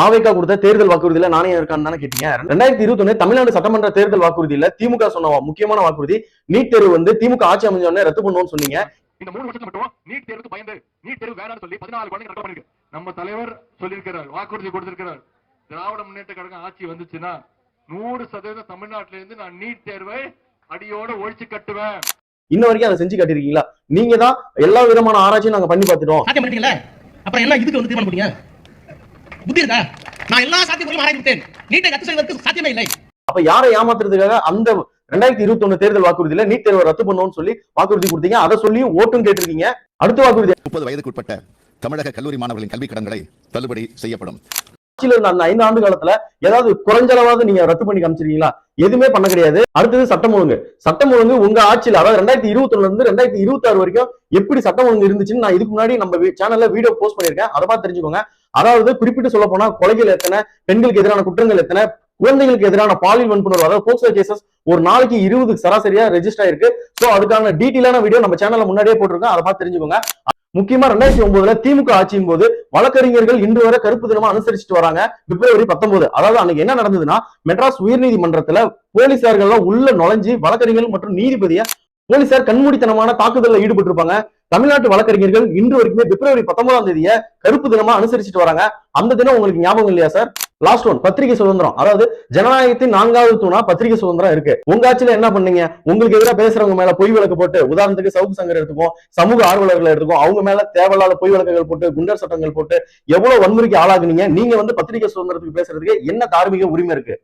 தாவேக்கா கொடுத்த தேர்தல் வாக்குறுதியில நாணயம் இருக்கான்னு தானே கேட்டீங்க. 2021 தமிழ்நாடு சட்டமன்ற தேர்தல் வாக்குறுதியில திமுக சொன்ன முக்கியமான வாக்குறுதி நீட் தேர்வு வந்து திமுக ஆட்சி அமைஞ்சோடனே ரத்து பண்ணுவோம்னு சொன்னீங்க. இந்த 3 வருஷத்துக்கு மட்டும் நீட் தேர்வுக்கு பயந்து நீட் தேர்வு வேணாம்னு சொல்லி 14 குழந்தைங்க ரத்து பண்ணிருக்கு. நம்ம தலைவர் சொல்லியிருக்கிறார், வாக்குறுதி கொடுத்திருக்கிறார், திராவிட முன்னேற்ற கழகம் ஆட்சி வந்துச்சுன்னா 100% தமிழ்நாட்டில இருந்து நான் நீட் தேர்வை அடியோட ஒழிச்சு கட்டுவேன். இன்ன வரைக்கும் அதை செஞ்சு காட்டிருக்கீங்களா? நீங்க தான் எல்லா விதமான ஆராய்ச்சியும் நாங்க பண்ணி பார்த்துட்டோம். சாத்தியம் பண்ணிட்டீங்களா? அப்புறம் என்ன இதுக்கு வந்து தீர்மானம் போட்டீங்க? புத்தி இருக்கா? நான் எல்லா சாத்தியங்களையும் ஆராய்ச்சிட்டேன். நீட்டை ரத்து செய்வதற்கு சாத்தியமே இல்லை. அப்ப யாரை ஏமாத்துறதுக்காக அந்த 2021 தேர்தல் வாக்குறுதியில நீட் தேர்வை ரத்து பண்ணுவோம்னு சொல்லி வாக்குறுதி கொடுத்தீங்க. அதை சொல்லி ஓட்டும் கேட்டிருக்கீங்க. அடுத்த வாக்குறுதி 30 வயதுக்குட்பட்ட தமிழக கல்லூரி மாணவர்களின் கல்வி கடன்களை தள்ளுபடி செய்யப்படும். அந்த 5 ஆண்டு காலத்துல ஏதாவது குறைஞ்சளவாவது நீங்க ரத்து பண்ணி காமிச்சிருக்கீங்களா? எதுவுமே பண்ண கிடையாது. அடுத்தது சட்டம் ஒழுங்கு. சட்டம் ஒழுங்கு உங்க ஆட்சியில, அதாவது 2021 இருந்து 2026 வரைக்கும் எப்படி சட்டம் ஒழுங்கு இருந்துச்சுன்னு நான் இதுக்கு முன்னாடி நம்ம சேனல்ல வீடியோ போஸ்ட் பண்ணிருக்கேன். அதை பார்த்து தெரிஞ்சுக்கோங்க. அதாவது குறிப்பிட்டு சொல்ல போனா கொலைகள் எத்தனை, பெண்களுக்கு எதிரான குற்றங்கள் எத்தனை, குழந்தைகளுக்கு எதிரான பாலியல் வன்புணர்வு, அதாவது போக்சோ கேசஸ் ஒரு நாளைக்கு 20 சராசரியா ரெஜிஸ்டர் ஆயிருக்கு. சோ அதுக்கான டீட்டெயிலான வீடியோ நம்ம சேனல்ல முன்னாடியே போட்டிருக்கோம். அதை பார்த்து தெரிஞ்சுக்கோங்க. முக்கியமா 2009 திமுக ஆட்சியின் போது வழக்கறிஞர்கள் இன்று வரை கருப்பு தினமா அனுசரிச்சுட்டு வராங்க. பிப்ரவரி 19, அதாவது அன்னைக்கு என்ன நடந்ததுன்னா, மெட்ராஸ் உயர்நீதிமன்றத்துல போலீசார்கள் உள்ள நுழைஞ்சு வழக்கறிஞர்கள் மற்றும் நீதிபதியை போலீசார் கண்மூடித்தனமான தாக்குதலில் ஈடுபட்டு இருப்பாங்க. தமிழ்நாட்டு வழக்கறிஞர்கள் இன்று வரைக்குமே பிப்ரவரி 19ஆம் தேதியை கருப்பு தினமா அனுசரிச்சுட்டு வராங்க. அந்த தினம் உங்களுக்கு ஞாபகம் இல்லையா சார்? லாஸ்ட் ஒன், பத்திரிகை சுதந்திரம். அதாவது ஜனநாயகத்தின் 4வது தூணா பத்திரிகை சுதந்திரம் இருக்கு. உங்க ஆட்சியில என்ன பண்ணீங்க? உங்களுக்கு எதிராக பேசுறவங்க மேல பொய் வழக்கு போட்டு, உதாரணத்துக்கு சவுக்கு சங்கர் எடுத்துக்கும், சமூக ஆர்வலர்களை எடுத்துக்கும், அவங்க மேல தேவையில்லாத பொய் வழக்குகள் போட்டு, குண்டர் சட்டங்கள் போட்டு எவ்வளவு வன்முறைக்கு ஆளாகுனீங்க. நீங்க வந்து பத்திரிகை சுதந்திரத்துக்கு பேசுறதுக்கு என்ன தார்மீக உரிமை இருக்கு?